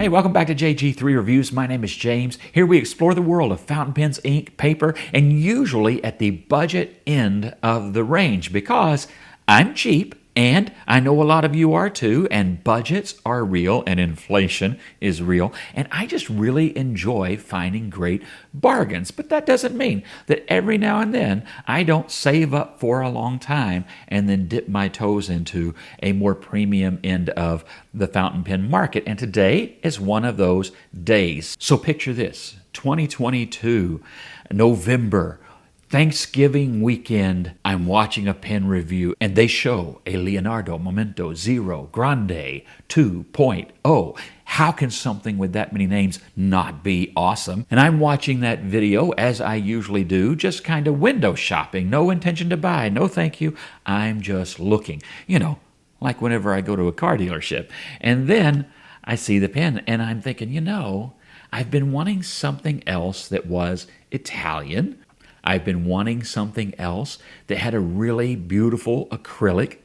welcome back to JG3 Reviews. My name is James. Here we explore the world of fountain pens, ink, paper, and usually at the budget end of the range because I'm cheap and I know a lot of you are too, and budgets are real and inflation is real, and I just really enjoy finding great bargains. But that doesn't mean that every now and then I don't save up for a long time and then dip my toes into a more premium end of the fountain pen market. And today is one of those days. So picture this, 2022, November, Thanksgiving weekend, I'm watching a pen review and they show a Leonardo Momento Zero Grande 2.0. How can something with that many names not be awesome? And I'm watching that video as I usually do, just kind of window shopping, no intention to buy, no thank you. I'm just looking, like whenever I go to a car dealership. And then I see the pen and I'm thinking, I've been wanting something else that was Italian. I've been wanting something else that had a really beautiful acrylic.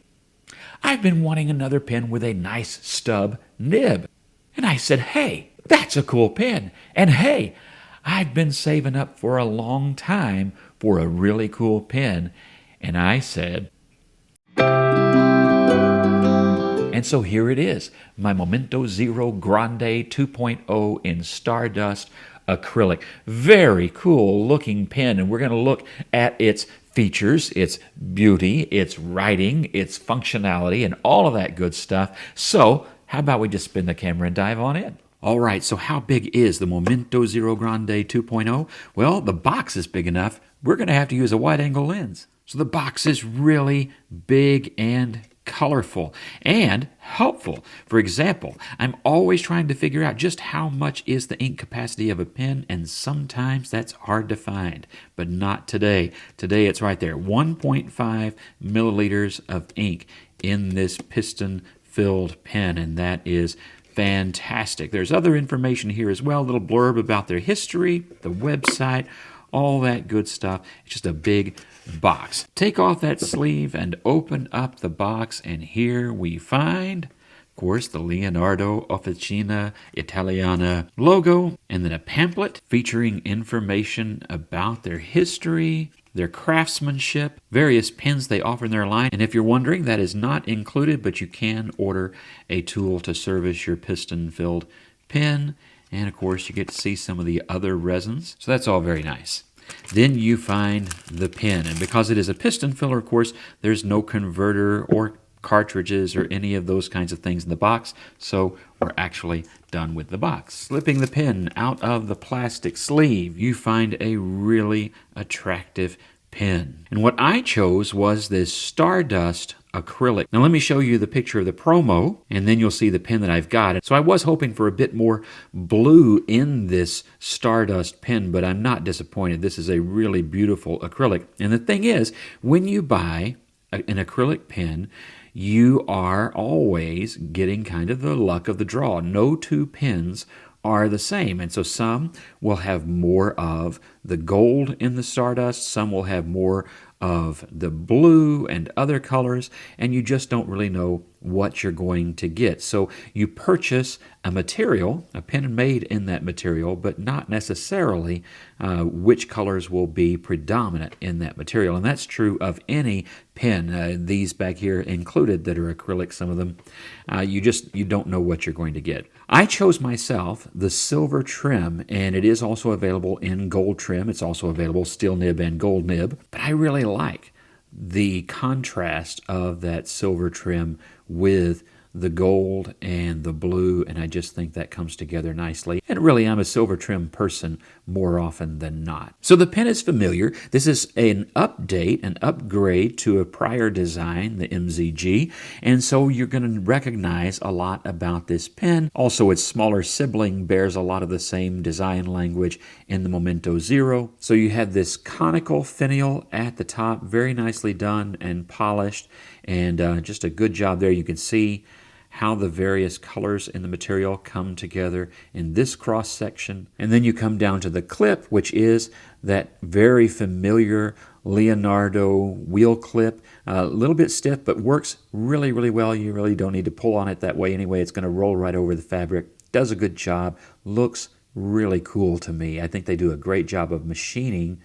I've been wanting another pen with a nice stub nib. And I said, hey, that's a cool pen. And hey, I've been saving up for a long time for a really cool pen. And I said, and so here it is, my Momento Zero Grande 2.0 in Stardust acrylic. Very cool looking pen, and we're going to look at its features, its beauty, its writing, its functionality, and all of that good stuff. So how about we just spin the camera and dive on in? All right, so how big is the Momento Zero Grande 2.0? Well, the box is big enough. We're going to have to use a wide-angle lens. So the box is really big and colorful and helpful. For example, I'm always trying to figure out just how much is the ink capacity of a pen, and sometimes that's hard to find, but not today. Today it's right there, 1.5 milliliters of ink in this piston-filled pen, and that is fantastic. There's other information here as well, a little blurb about their history, the website, all that good stuff. It's just a big box. Take off that sleeve and open up the box, and here we find, of course, the Leonardo Officina Italiana logo, and then a pamphlet featuring information about their history, their craftsmanship, various pens they offer in their line. And if you're wondering, that is not included, but you can order a tool to service your piston-filled pen. And of course, you get to see some of the other resins. So that's all very nice. Then you find the pen. And because it is a piston filler, of course, there's no converter or cartridges or any of those kinds of things in the box. So we're actually done with the box. Slipping the pen out of the plastic sleeve, you find a really attractive pen. And what I chose was this Stardust acrylic. Now let me show you the picture of the promo, and then you'll see the pen that I've got. So I was hoping for a bit more blue in this Stardust pen, but I'm not disappointed. This is a really beautiful acrylic. And the thing is, when you buy an acrylic pen, you are always getting kind of the luck of the draw. No two pens are the same. And so some will have more of the gold in the Stardust, some will have more of the blue and other colors, and you just don't really know what you're going to get. So you purchase a material, a pen made in that material, but not necessarily which colors will be predominant in that material. And that's true of any pen, these back here included that are acrylic, some of them. You don't know what you're going to get. I chose myself the silver trim, and it is also available in gold trim. It's also available steel nib and gold nib, but I really like the contrast of that silver trim with the gold and the blue, and I just think that comes together nicely. And really, I'm a silver trim person more often than not. So the pen is familiar. This is an update, an upgrade to a prior design, the MZG, and so you're going to recognize a lot about this pen. Also, its smaller sibling bears a lot of the same design language in the Momento Zero. So you have this conical finial at the top, very nicely done and polished, and just a good job there. You can see how the various colors in the material come together in this cross section. And then you come down to the clip, which is that very familiar Leonardo wheel clip. A little bit stiff, but works really, really well. You really don't need to pull on it that way anyway. It's going to roll right over the fabric. does a good job, looks really cool to me. I think they do a great job of machining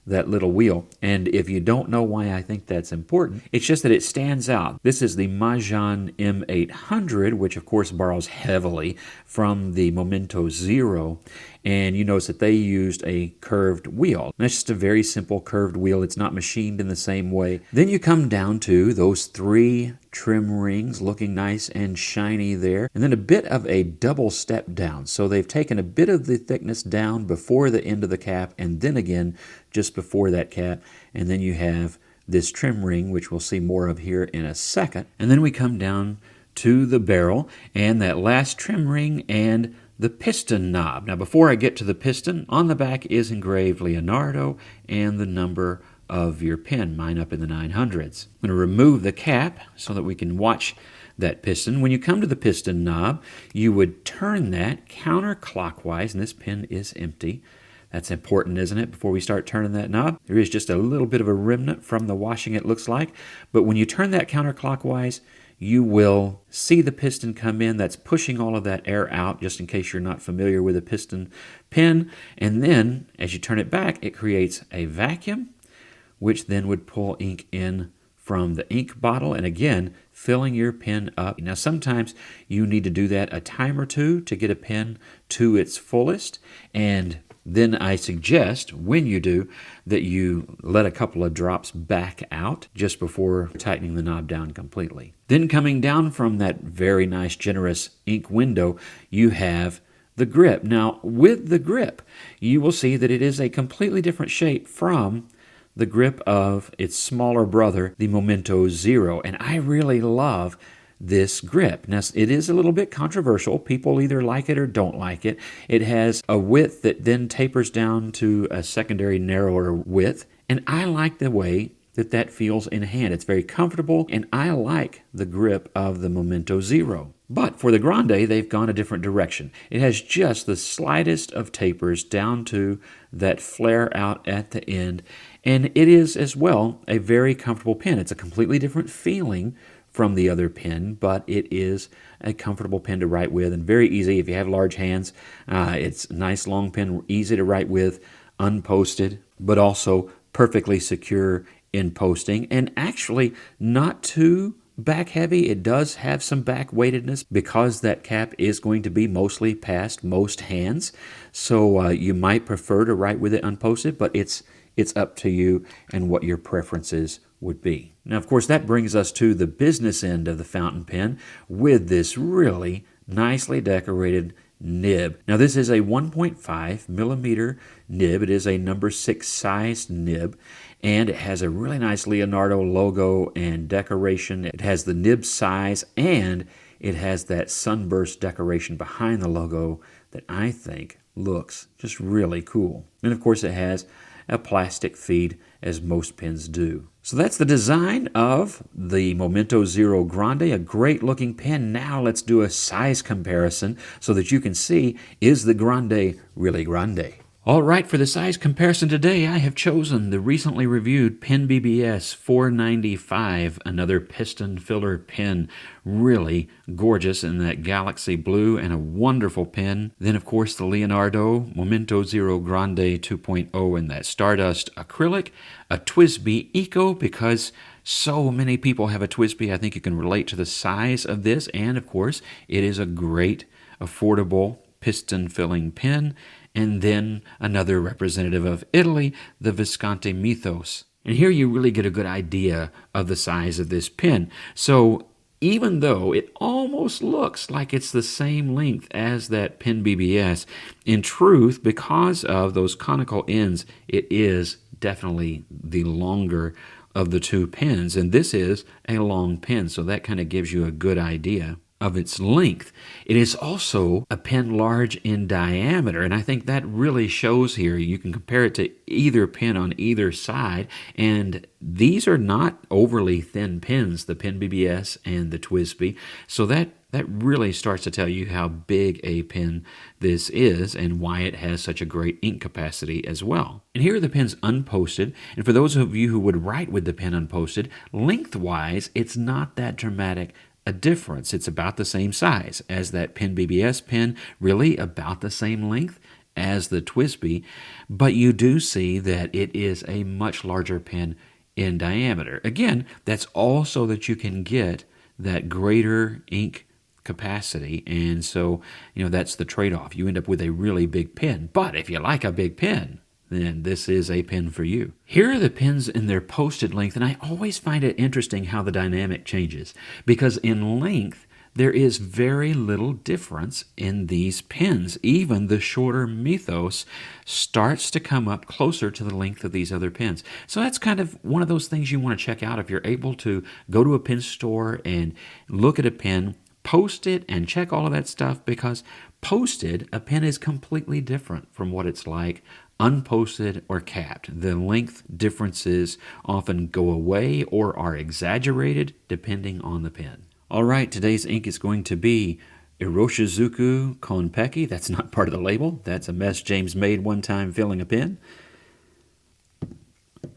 that little wheel. And if you don't know why I think that's important, it's just that it stands out. This is the Majan M800, which of course borrows heavily from the Momento Zero. And you notice that they used a curved wheel. And that's just a very simple curved wheel. It's not machined in the same way. Then you come down to those 3 trim rings looking nice and shiny there. And then a bit of a double step down. So they've taken a bit of the thickness down before the end of the cap and then again just before that cap. And then you have this trim ring, which we'll see more of here in a second. And then we come down to the barrel and that last trim ring and the piston knob. Now before I get to the piston, on the back is engraved Leonardo and the number of your pin, mine up in the 900s. I'm going to remove the cap so that we can watch that piston. When you come to the piston knob, you would turn that counterclockwise, and this pin is empty. That's important, isn't it, before we start turning that knob? There is just a little bit of a remnant from the washing, it looks like. But when you turn that counterclockwise, you will see the piston come in. That's pushing all of that air out, just in case you're not familiar with a piston pin. And then, as you turn it back, it creates a vacuum, which then would pull ink in from the ink bottle, and again, filling your pen up. Now, sometimes you need to do that a time or two to get a pen to its fullest, and then I suggest, when you do, that you let a couple of drops back out just before tightening the knob down completely. Then coming down from that very nice, generous ink window, you have the grip. Now, with the grip, you will see that it is a completely different shape from the grip of its smaller brother, the Momento Zero, and I really love this grip. Now, it is a little bit controversial. People either like it or don't like it. It has a width that then tapers down to a secondary narrower width, and I like the way that feels in hand. It's very comfortable, and I like the grip of the Momento Zero. But for the Grande, they've gone a different direction. It has just the slightest of tapers down to that flare out at the end, and it is as well a very comfortable pen. It's a completely different feeling from the other pen, but it is a comfortable pen to write with and very easy if you have large hands. It's a nice long pen, easy to write with, unposted, but also perfectly secure in posting, and actually not too back heavy. It does have some back weightedness because that cap is going to be mostly past most hands, so you might prefer to write with it unposted, but it's up to you and what your preferences would be. Now, of course, that brings us to the business end of the fountain pen with this really nicely decorated nib. Now, this is a 1.5 millimeter nib. It is a number 6 sized nib, and it has a really nice Leonardo logo and decoration. It has the nib size, and it has that sunburst decoration behind the logo that I think looks just really cool. And of course, it has a plastic feed, as most pens do. So that's the design of the Momento Zero Grande, a great looking pen. Now let's do a size comparison so that you can see, is the Grande really grande? All right, for the size comparison today, I have chosen the recently reviewed Pen BBS 495, another piston filler pen. Really gorgeous in that galaxy blue and a wonderful pen. Then, of course, the Leonardo Momento Zero Grande 2.0 in that Stardust acrylic. A TWSBI Eco, because so many people have a TWSBI. I think you can relate to the size of this. And, of course, it is a great, affordable piston filling pen. And then another representative of Italy, the Visconti Mythos. And here you really get a good idea of the size of this pen. So even though it almost looks like it's the same length as that Pen BBS, in truth, because of those conical ends, it is definitely the longer of the two pens. And this is a long pen, so that kind of gives you a good idea of its length. It is also a pen large in diameter, and I think that really shows here. You can compare it to either pen on either side, and these are not overly thin pens, the Pen BBS and the TWSBI, so that really starts to tell you how big a pen this is and why it has such a great ink capacity as well. And here are the pens unposted, and for those of you who would write with the pen unposted, lengthwise, it's not that dramatic a difference. It's about the same size as that Pen BBS pen, really about the same length as the TWSBI, but you do see that it is a much larger pen in diameter. Again, that's also that you can get that greater ink capacity, and so that's the trade-off. You end up with a really big pen, but if you like a big pen, then this is a pen for you. Here are the pens in their posted length, and I always find it interesting how the dynamic changes, because in length there is very little difference in these pens. Even the shorter Mythos starts to come up closer to the length of these other pens. So that's kind of one of those things you want to check out if you're able to go to a pen store and look at a pen, post it, and check all of that stuff, because posted, a pen is completely different from what it's like unposted or capped. The length differences often go away or are exaggerated depending on the pen. All right, today's ink is going to be Iroshizuku Kon-Peki. That's not part of the label. That's a mess James made one time filling a pen.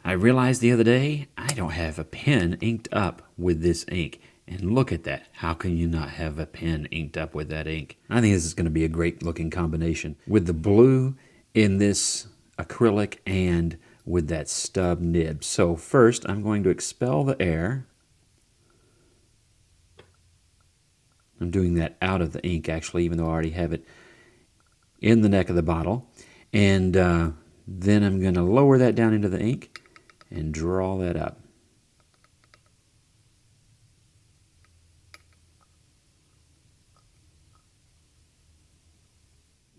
I realized the other day I don't have a pen inked up with this ink. And look at that. How can you not have a pen inked up with that ink? I think this is going to be a great looking combination with the blue in this acrylic and with that stub nib. So first I'm going to expel the air. I'm doing that out of the ink actually, even though I already have it in the neck of the bottle. And then I'm going to lower that down into the ink and draw that up.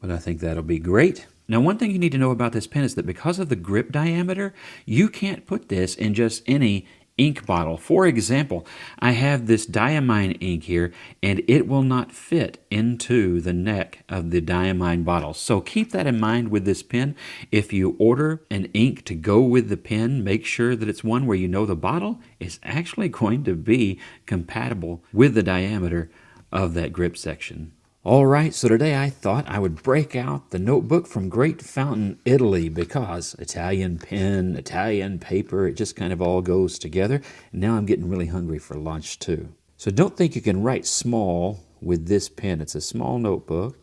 But I think that'll be great. Now, one thing you need to know about this pen is that because of the grip diameter, you can't put this in just any ink bottle. For example, I have this diamine ink here, and it will not fit into the neck of the diamine bottle. So keep that in mind with this pen. If you order an ink to go with the pen, make sure that it's one where you know the bottle is actually going to be compatible with the diameter of that grip section. All right, so today I thought I would break out the notebook from Great Fountain, Italy, because Italian pen, Italian paper, it just kind of all goes together. And now I'm getting really hungry for lunch too. So don't think you can write small with this pen. It's a small notebook.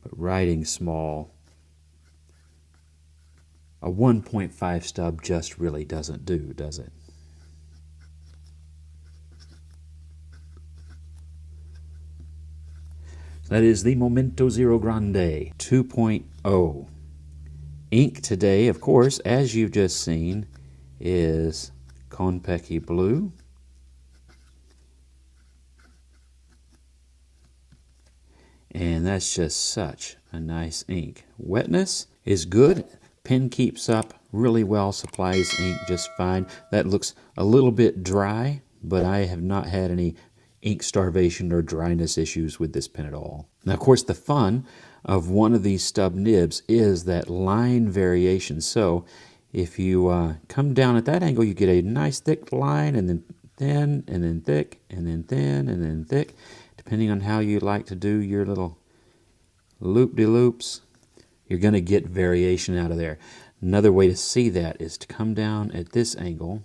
But writing small, a 1.5 stub just really doesn't do, does it? That is the Momento Zero Grande 2.0. Ink today, of course, as you've just seen, is Kon-Peki Blue. And that's just such a nice ink. Wetness is good. Pen keeps up really well, supplies ink just fine. That looks a little bit dry, but I have not had any ink starvation or dryness issues with this pen at all. Now, of course, the fun of one of these stub nibs is that line variation. So if you come down at that angle, you get a nice thick line, and then thin, and then thick, and then thin, and then thick, depending on how you like to do your little loop-de-loops. You're going to get variation out of there. Another way to see that is to come down at this angle.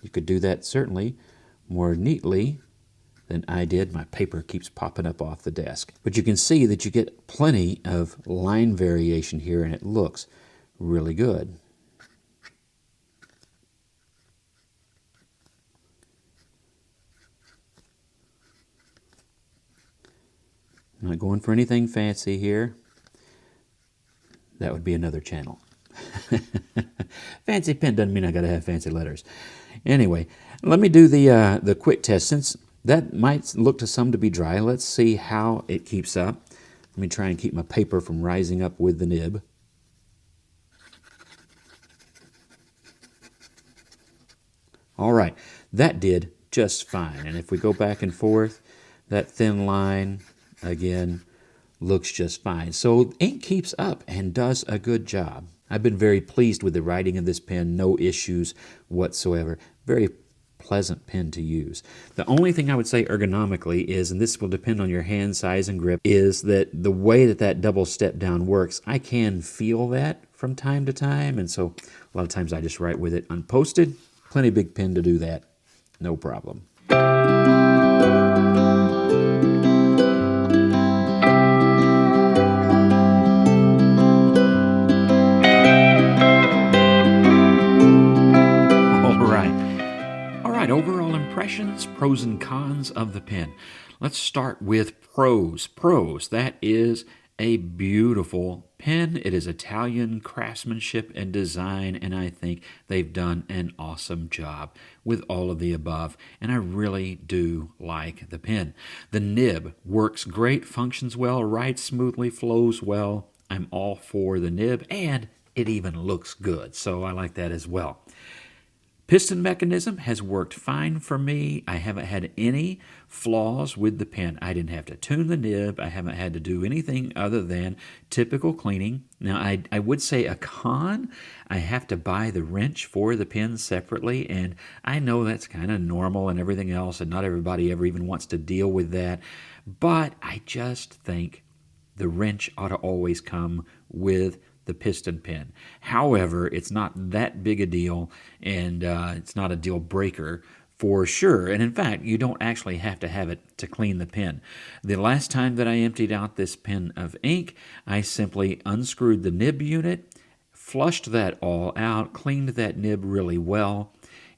You could do that certainly more neatly than I did. My paper keeps popping up off the desk. But you can see that you get plenty of line variation here, and it looks really good. I'm not going for anything fancy here. That would be another channel. Fancy pen doesn't mean I gotta have fancy letters. Anyway, let me do the quick test. Since that might look to some to be dry, let's see how it keeps up. Let me try and keep my paper from rising up with the nib. All right, that did just fine. And if we go back and forth, that thin line, again, looks just fine. So ink keeps up and does a good job. I've been very pleased with the writing of this pen. No issues whatsoever. Very pleasant pen to use. The only thing I would say ergonomically is, and this will depend on your hand size and grip, is that the way that double step down works, I can feel that from time to time, and so a lot of times I just write with it unposted, Plenty big pen to do that. No problem. All right, overall impressions, pros and cons of the pen. Let's start with pros. Pros, that is a beautiful pen. It is Italian craftsmanship and design, and I think they've done an awesome job with all of the above, and I really do like the pen. The nib works great, functions well, writes smoothly, flows well. I'm all for the nib, and it even looks good, so I like that as well. Piston mechanism has worked fine for me. I haven't had any flaws with the pen. I didn't have to tune the nib. I haven't had to do anything other than typical cleaning. Now, I would say a con, I have to buy the wrench for the pen separately, and I know that's kind of normal and everything else, and not everybody ever even wants to deal with that. But I just think the wrench ought to always come with the piston pen. However, it's not that big a deal, and it's not a deal breaker for sure. And in fact, you don't actually have to have it to clean the pen. The last time that I emptied out this pen of ink, I simply unscrewed the nib unit, flushed that all out, cleaned that nib really well,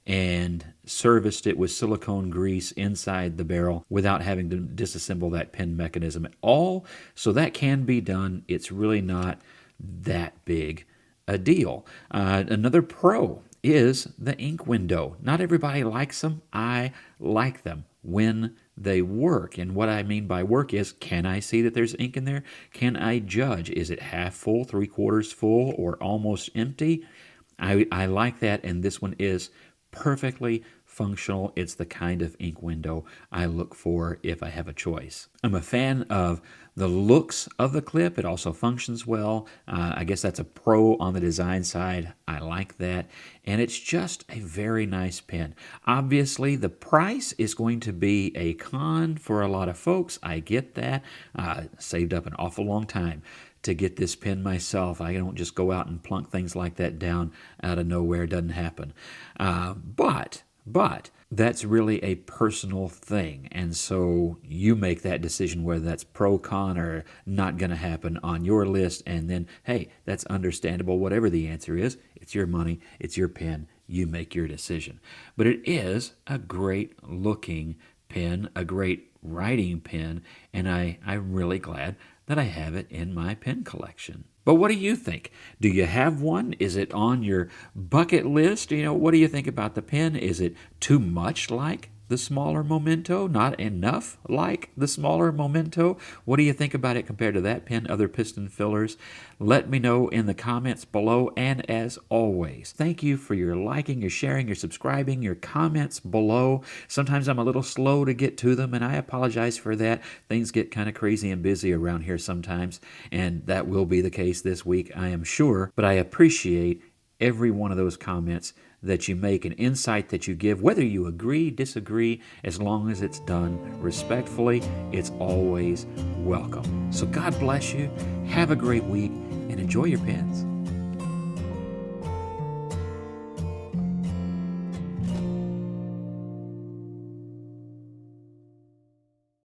and serviced it with silicone grease inside the barrel without having to disassemble that pen mechanism at all. So that can be done. It's really not that big a deal. Another pro is the ink window. Not everybody likes them. I like them when they work. And what I mean by work is, can I see that there's ink in there? Can I judge? Is it half full, 3/4 full, or almost empty? I like that, and this one is perfectly functional. It's the kind of ink window I look for if I have a choice. I'm a fan of the looks of the clip. It also functions well. I guess that's a pro on the design side. I like that. And it's just a very nice pen. Obviously, the price is going to be a con for a lot of folks. I get that. Saved up an awful long time to get this pen myself. I don't just go out and plunk things like that down out of nowhere. It doesn't happen. But that's really a personal thing. And so you make that decision whether that's pro, con, or not going to happen on your list. And then, hey, that's understandable. Whatever the answer is, it's your money, it's your pen. You make your decision. But it is a great looking pen, a great writing pen, and I'm really glad that I have it in my pen collection. But what do you think? Do you have one? Is it on your bucket list? What do you think about the pen? Is it too much like the smaller Momento? Not enough like the smaller Momento? What do you think about it compared to that pen, other piston fillers? Let me know in the comments below. And as always, thank you for your liking, your sharing, your subscribing, your comments below. Sometimes I'm a little slow to get to them, and I apologize for that. Things get kind of crazy and busy around here sometimes, and that will be the case this week, I am sure. But I appreciate every one of those comments that you make, an insight that you give, whether you agree, disagree, as long as it's done respectfully, it's always welcome. So God bless you, have a great week, and enjoy your pens.